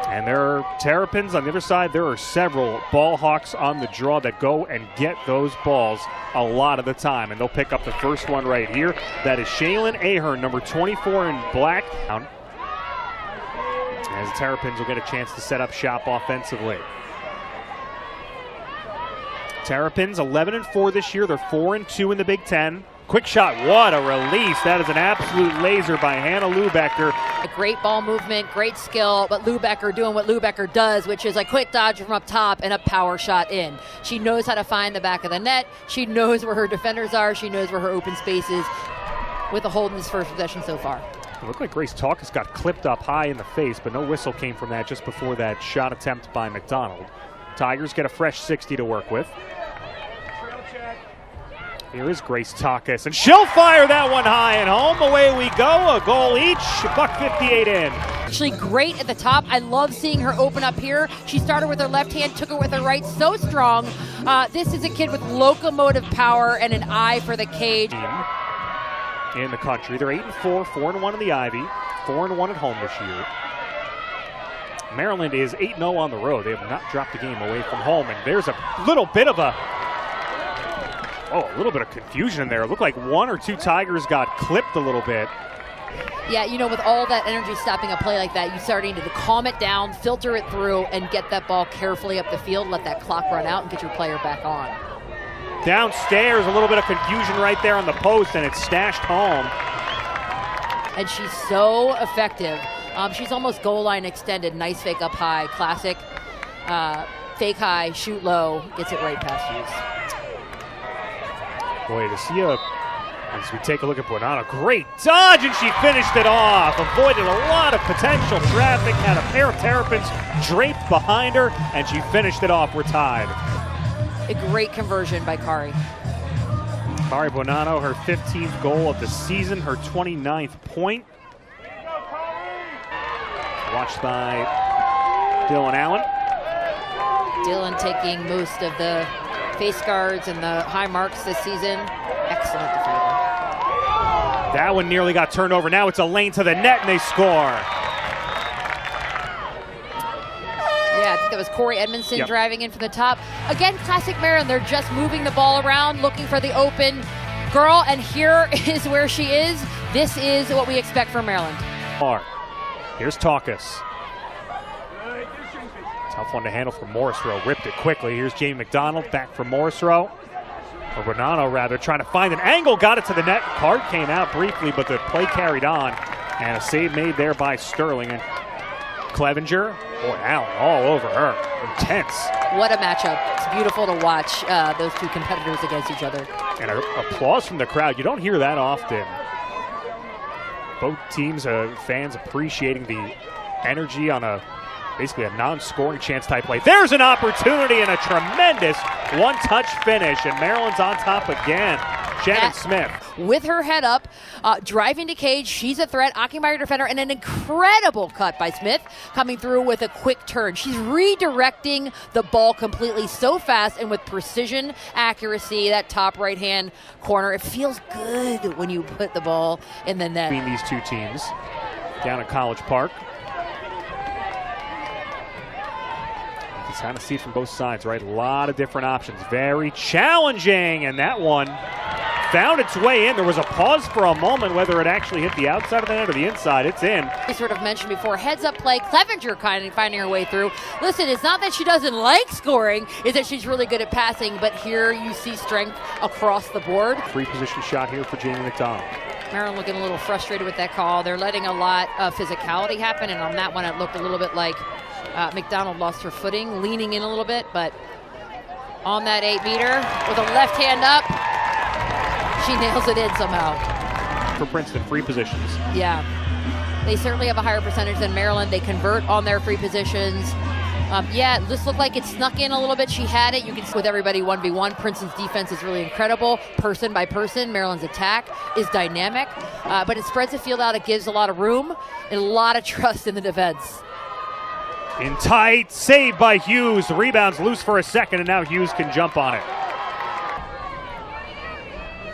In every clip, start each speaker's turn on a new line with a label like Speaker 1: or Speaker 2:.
Speaker 1: And there are Terrapins on the other side. There are several ball hawks on the draw that go and get those balls a lot of the time. And they'll pick up the first one right here. That is Shaylin Ahern, number 24 in black. As the Terrapins will get a chance to set up shop offensively. Terrapins 11-4 this year. They're 4-2 in the Big Ten. Quick shot, what a release. That is an absolute laser by Hannah Lubecker.
Speaker 2: A great ball movement, great skill, but Lubecker doing what Lubecker does, which is a quick dodge from up top and a power shot in. She knows how to find the back of the net. She knows where her defenders are. She knows where her open space is with a hold in this first possession so far.
Speaker 1: It looked like Grace Taucus got clipped up high in the face, but no whistle came from that just before that shot attempt by McDonald. Tigers get a fresh 60 to work with. Here is Grace Taucus, and she'll fire that one high and home. Away we go, a goal each, $1.58 in.
Speaker 2: Actually great at the top. I love seeing her open up here. She started with her left hand, took it with her right, so strong. This is a kid with locomotive power and an eye for the cage.
Speaker 1: In the country, they're 8-4, 4-1 in the Ivy, 4-1 at home this year. Maryland is 8-0 on the road. They have not dropped a game away from home, and there's a little bit of confusion in there. It looked like one or two Tigers got clipped a little bit.
Speaker 2: Yeah, you know, with all that energy stopping a play like that, you start needing to calm it down, filter it through, and get that ball carefully up the field, let that clock run out, and get your player back on.
Speaker 1: Downstairs, a little bit of confusion right there on the post, and it's stashed home.
Speaker 2: And she's so effective. She's almost goal line extended. Nice fake up high, classic. Fake high, shoot low, gets it right past Hughes.
Speaker 1: Boy, to see as we take a look at Bonanno, great dodge, and she finished it off. Avoided a lot of potential traffic, had a pair of Terrapins draped behind her, and she finished it off. We're tied.
Speaker 2: A great conversion by Kari.
Speaker 1: Kari Bonanno, her 15th goal of the season, her 29th point. Watched by Dylan Allen.
Speaker 2: Dylan taking most of the face guards and the high marks this season. Excellent defender.
Speaker 1: That one nearly got turned over. Now it's a lane to the net, and they score.
Speaker 2: Yeah, I think that was Corey Edmondson driving in from the top. Again, classic Maryland. They're just moving the ball around, looking for the open girl, and here is where she is. This is what we expect from Maryland.
Speaker 1: Here's Taucus. Tough one to handle for Morrisroe. Ripped it quickly. Here's Jamie McDonald back for Morrisroe. Or Bonanno, rather, trying to find an angle. Got it to the net. Card came out briefly, but the play carried on. And a save made there by Sterling. And Clevenger, boy, Allen all over her. Intense.
Speaker 2: What a matchup. It's beautiful to watch those two competitors against each other.
Speaker 1: And applause from the crowd. You don't hear that often. Both teams, fans appreciating the energy on basically a non-scoring chance type play. There's an opportunity and a tremendous one-touch finish, and Maryland's on top again. Shannon Smith.
Speaker 2: With her head up, driving to cage, she's a threat. Ockenmeyer defender, and an incredible cut by Smith coming through with a quick turn. She's redirecting the ball completely so fast and with precision, accuracy, that top right-hand corner. It feels good when you put the ball in the net.
Speaker 1: Between these two teams down at College Park. You can kind of see it from both sides, right? A lot of different options. Very challenging, and that one found its way in. There was a pause for a moment whether it actually hit the outside of the net or the inside. It's in.
Speaker 2: I sort of mentioned before, heads-up play, Clevenger kind of finding her way through. Listen, it's not that she doesn't like scoring, it's that she's really good at passing, but here you see strength across the board.
Speaker 1: Free position shot here for Jamie McDonald.
Speaker 2: Maryland looking a little frustrated with that call. They're letting a lot of physicality happen, and on that one it looked a little bit like McDonald lost her footing, leaning in a little bit, but on that 8-meter with a left hand up, she nails it in somehow.
Speaker 1: For Princeton, free positions.
Speaker 2: Yeah, they certainly have a higher percentage than Maryland. They convert on their free positions. Yeah, this looked like it snuck in a little bit. She had it. You can see with everybody 1v1. Princeton's defense is really incredible, person by person. Maryland's attack is dynamic, but it spreads the field out. It gives a lot of room and a lot of trust in the defense.
Speaker 1: In tight, saved by Hughes. The rebound's loose for a second, and now Hughes can jump on it.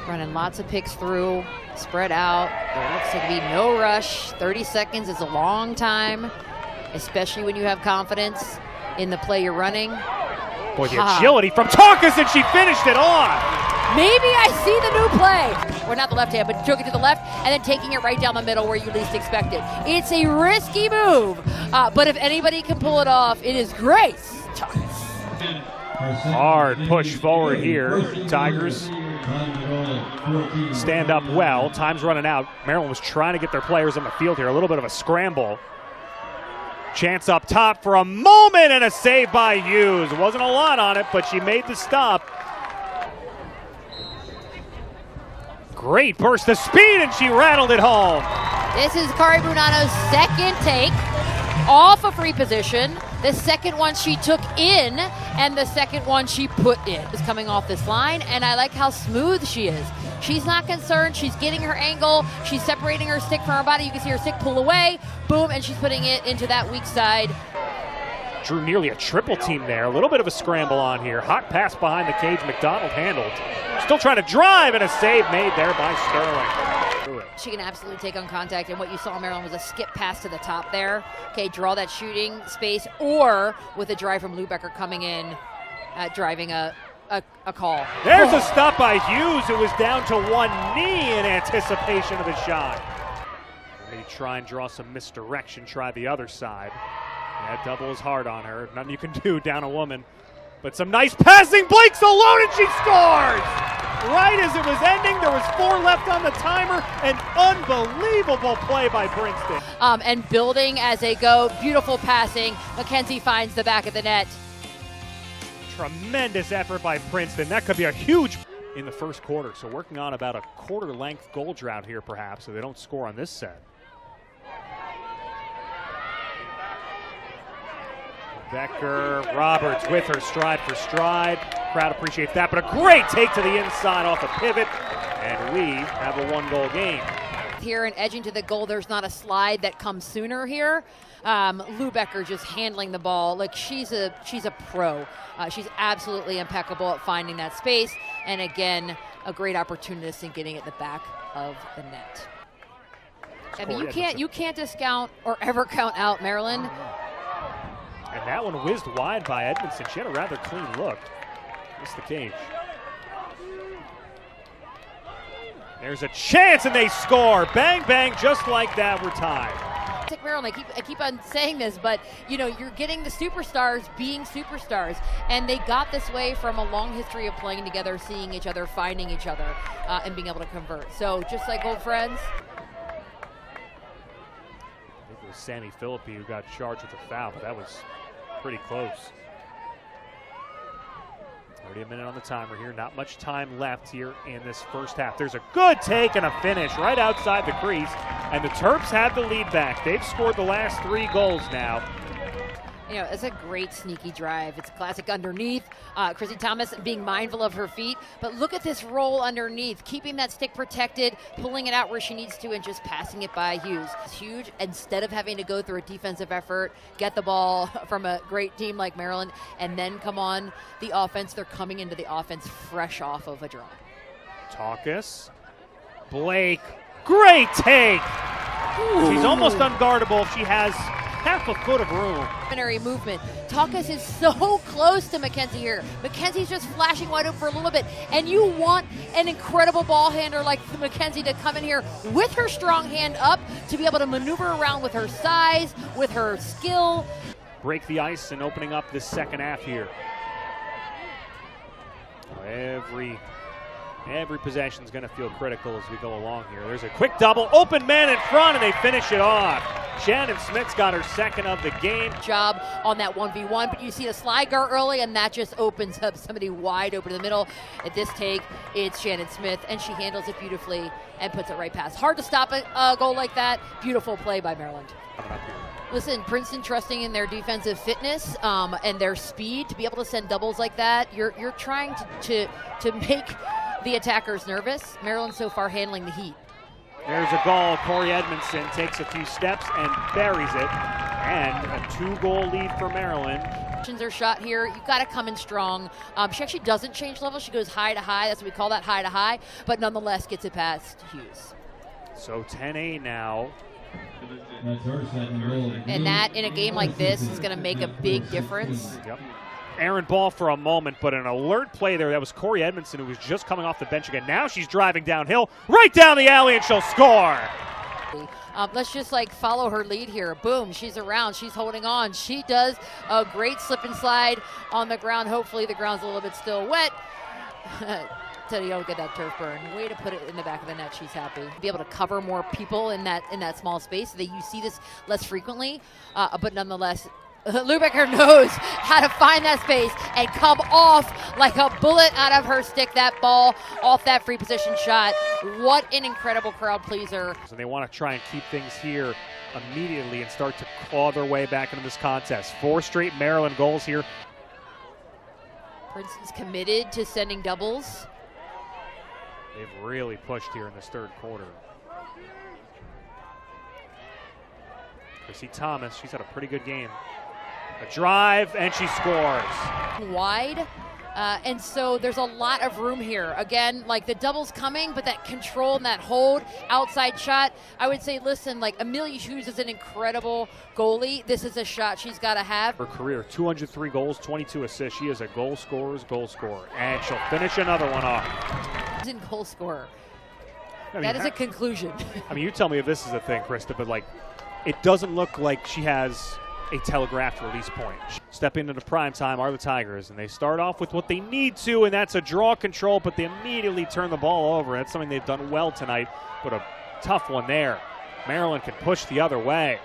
Speaker 2: Running lots of picks through, spread out. There looks like to be no rush. 30 seconds is a long time. especially when you have confidence in the play you're running.
Speaker 1: Boy, the agility from Taucus, and she finished it off.
Speaker 2: Maybe I see the new play. Or not the left hand, but took it to the left and then taking it right down the middle where you least expect it. It's a risky move, but if anybody can pull it off, it is Grace Taucus.
Speaker 1: Hard push forward here. Tigers stand up well. Time's running out. Maryland was trying to get their players on the field here. A little bit of a scramble. Chance up top for a moment and a save by Hughes. Wasn't a lot on it, but she made the stop. Great burst of speed, and she rattled it home.
Speaker 2: This is Kari Bunano's second take off a free position. The second one she took in, and the second one she put in. Is coming off this line, and I like how smooth she is. She's not concerned. She's getting her angle. She's separating her stick from her body. You can see her stick pull away. Boom, and she's putting it into that weak side.
Speaker 1: Drew nearly a triple team there. A little bit of a scramble on here. Hot pass behind the cage. McDonald handled. Still trying to drive, and a save made there by Sterling.
Speaker 2: She can absolutely take on contact, and what you saw in Maryland was a skip pass to the top there. Okay, draw that shooting space, or with a drive from Lubecker coming in, driving a call.
Speaker 1: There's a stop by Hughes, who was down to one knee in anticipation of the shot. Maybe try and draw some misdirection, try the other side. Yeah, double is hard on her. Nothing you can do down a woman. But some nice passing. Blake's alone, and she scores! Right as it was ending, there was 4 left on the timer. An unbelievable play by Princeton.
Speaker 2: And building as they go. Beautiful passing. Mackenzie finds the back of the net.
Speaker 1: Tremendous effort by Princeton. That could be a huge in the first quarter. So working on about a quarter-length goal drought here, perhaps, so they don't score on this set. Becker, Roberts with her stride for stride. Crowd appreciates that, but a great take to the inside off a pivot, and we have a 1-goal game.
Speaker 2: Here and edging to the goal, there's not a slide that comes sooner here. Lubecker just handling the ball like she's a pro. She's absolutely impeccable at finding that space, and again, a great opportunist in getting it in the back of the net. I mean, you can't discount or ever count out Maryland.
Speaker 1: And that one whizzed wide by Edmondson. She had a rather clean look. Missed the cage. There's a chance, and they score. Bang, bang, just like that, we're tied.
Speaker 2: Maryland, I keep on saying this, but you know, you're getting the superstars being superstars, and they got this way from a long history of playing together, seeing each other, finding each other, and being able to convert. So just like old friends.
Speaker 1: I think it was Sammy Philippi who got charged with a foul, but that was pretty close. Already a minute on the timer here. Not much time left here in this first half. There's a good take and a finish right outside the crease, and the Terps have the lead back. They've scored the last 3 goals now.
Speaker 2: You know, it's a great sneaky drive. It's classic underneath. Chrissy Thomas being mindful of her feet, but look at this roll underneath, keeping that stick protected, pulling it out where she needs to, and just passing it by Hughes. It's huge. Instead of having to go through a defensive effort, get the ball from a great team like Maryland, and then come on the offense, they're coming into the offense fresh off of a draw.
Speaker 1: Taucus, Blake, great take. Ooh. She's almost unguardable. She has half a foot of room.
Speaker 2: Movement. Taucus is so close to Mackenzie here. Mackenzie's just flashing wide open for a little bit, and you want an incredible ball handler like Mackenzie to come in here with her strong hand up to be able to maneuver around with her size, with her skill.
Speaker 1: Break the ice and opening up this second half here. Every possession is going to feel critical as we go along here. There's a quick double, open man in front, and they finish it off. Shannon Smith's got her second of the game.
Speaker 2: Job on that 1v1, but you see a slide guard early, and that just opens up somebody wide open in the middle. At this take, it's Shannon Smith, and she handles it beautifully and puts it right past. Hard to stop a goal like that. Beautiful play by Maryland. Listen, Princeton trusting in their defensive fitness and their speed to be able to send doubles like that. You're trying to make the attackers nervous. Maryland so far handling the heat.
Speaker 1: There's a goal. Corey Edmondson takes a few steps and buries it. And a 2-goal lead for Maryland.
Speaker 2: Are shot here. You've got to come in strong. She actually doesn't change level. She goes high to high. That's what we call that, high to high. But nonetheless gets it past Hughes.
Speaker 1: So 10-8 now.
Speaker 2: And that, in a game like this, is going to make a big difference.
Speaker 1: Yep. Aaron ball for a moment, but an alert play there. That was Corey Edmondson, who was just coming off the bench again. Now she's driving downhill, right down the alley, and she'll score.
Speaker 2: Let's just follow her lead here. Boom, she's around, she's holding on. She does a great slip and slide on the ground. Hopefully the ground's a little bit still wet. So you don't get that turf burn. Way to put it in the back of the net. She's happy. Be able to cover more people in that small space. That you see this less frequently, but nonetheless, Lubecker knows how to find that space and come off like a bullet out of her stick. That ball off that free position shot. What an incredible crowd pleaser.
Speaker 1: And they want to try and keep things here immediately and start to claw their way back into this contest. 4 straight Maryland goals here.
Speaker 2: Princeton's committed to sending doubles.
Speaker 1: They've really pushed here in this third quarter. Chrissy Thomas, she's had a pretty good game. A drive, and she scores.
Speaker 2: Wide, and so there's a lot of room here. Again, the double's coming, but that control and that hold, outside shot, I would say, listen, Amelia Hughes is an incredible goalie. This is a shot she's got to have.
Speaker 1: Her career, 203 goals, 22 assists. She is a goal scorer's goal scorer, and she'll finish another one off.
Speaker 2: In goal scorer.
Speaker 1: I mean,
Speaker 2: that is a conclusion.
Speaker 1: I mean, you tell me if this is a thing, Krista, but it doesn't look like she has a telegraphed release point. Stepping into prime time are the Tigers, and they start off with what they need to, and that's a draw control, but they immediately turn the ball over. That's something they've done well tonight, but a tough one there. Maryland can push the other way.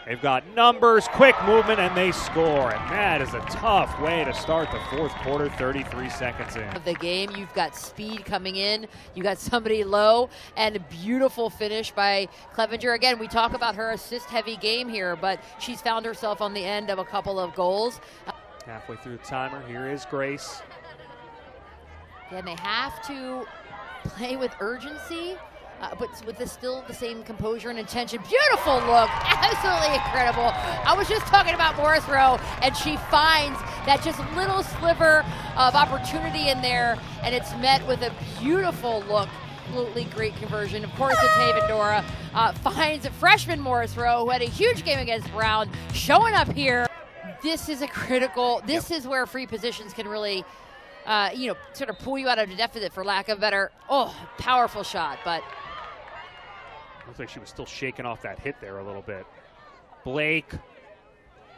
Speaker 1: They've got numbers, quick movement, and they score. And that is a tough way to start the fourth quarter, 33 seconds in.
Speaker 2: Of the game, you've got speed coming in. You got somebody low, and a beautiful finish by Clevenger. Again, we talk about her assist-heavy game here, but she's found herself on the end of a couple of goals.
Speaker 1: Halfway through the timer, here is Grace.
Speaker 2: And they have to play with urgency. But with still the same composure and intention. Beautiful look, absolutely incredible. I was just talking about Morris Rowe, and she finds that just little sliver of opportunity in there, and it's met with a beautiful look. Absolutely great conversion. Of course, it's Haven Dora. Finds freshman Morris Rowe, who had a huge game against Brown, showing up here. This is a critical, this is where free positions can really, sort of pull you out of the deficit, for lack of a better, powerful shot, but.
Speaker 1: Looks like she was still shaking off that hit there a little bit. Blake,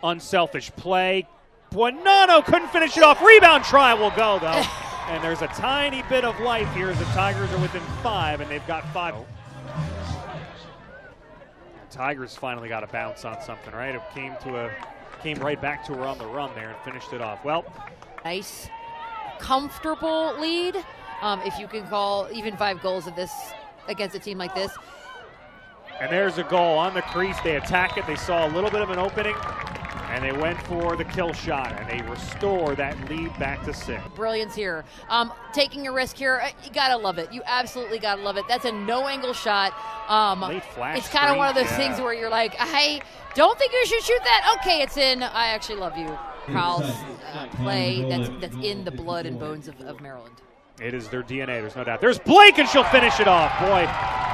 Speaker 1: unselfish play. Buonanno couldn't finish it off. Rebound try will go, though. And there's a tiny bit of life here as the Tigers are within 5, and they've got 5. The Tigers finally got a bounce on something, right? It came right back to her on the run there and finished it off. Well,
Speaker 2: nice, comfortable lead, if you can call even 5 goals of this against a team like this.
Speaker 1: And there's a goal on the crease. They attack it. They saw a little bit of an opening, and they went for the kill shot, and they restore that lead back to 6.
Speaker 2: Brilliance here. Taking a risk here, you gotta love it. You absolutely gotta love it. That's a no-angle shot.
Speaker 1: Late flash.
Speaker 2: It's kind of one of those things where you're like, I don't think you should shoot that. Okay, it's in. I actually love you. Prowl's play, that's in the blood and bones of Maryland.
Speaker 1: It is their DNA, there's no doubt. There's Blake, and she'll finish it off. Boy,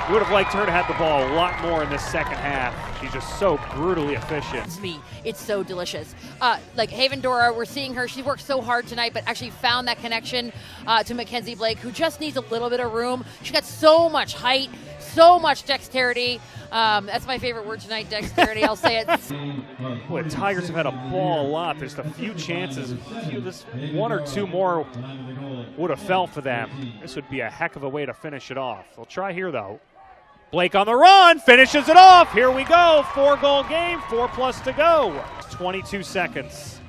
Speaker 1: we would have liked her to have the ball a lot more in this second half. She's just so brutally efficient.
Speaker 2: It's so delicious. Haven Dora, we're seeing her. She worked so hard tonight, but actually found that connection to Mackenzie Blake, who just needs a little bit of room. She got so much height, so much dexterity. That's my favorite word tonight, dexterity. I'll say it.
Speaker 1: Boy, the Tigers have had a ball a lot. There's a few chances. This 1 or 2 more would have fell for them. This would be a heck of a way to finish it off. They'll try here, though. Blake on the run, finishes it off. Here we go. 4-goal game, 4+ to go. 22 seconds.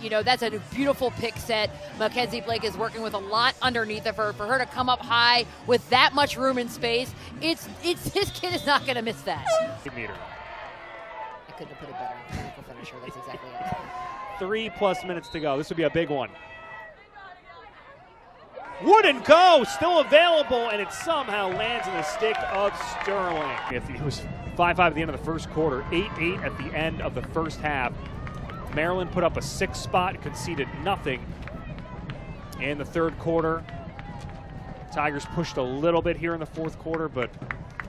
Speaker 2: That's a beautiful pick set. Mackenzie Blake is working with a lot underneath of her. For her to come up high with that much room and space, this kid is not going to miss that. I couldn't have put it better. Beautiful finisher. That's exactly it.
Speaker 1: 3+ minutes to go. This would be a big one. Wouldn't go, still available, and it somehow lands in the stick of Sterling. It was 5-5 at the end of the first quarter, 8-8 at the end of the first half. Maryland put up a 6 spot, conceded nothing in the third quarter. Tigers pushed a little bit here in the fourth quarter, but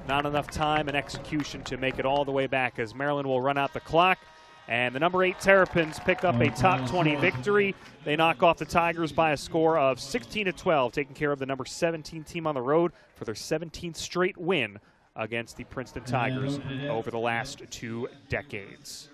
Speaker 1: not enough time and execution to make it all the way back as Maryland will run out the clock. And the number 8 Terrapins pick up a top 20 victory. They knock off the Tigers by a score of 16-12, taking care of the number 17 team on the road for their 17th straight win against the Princeton Tigers over the last 2 decades.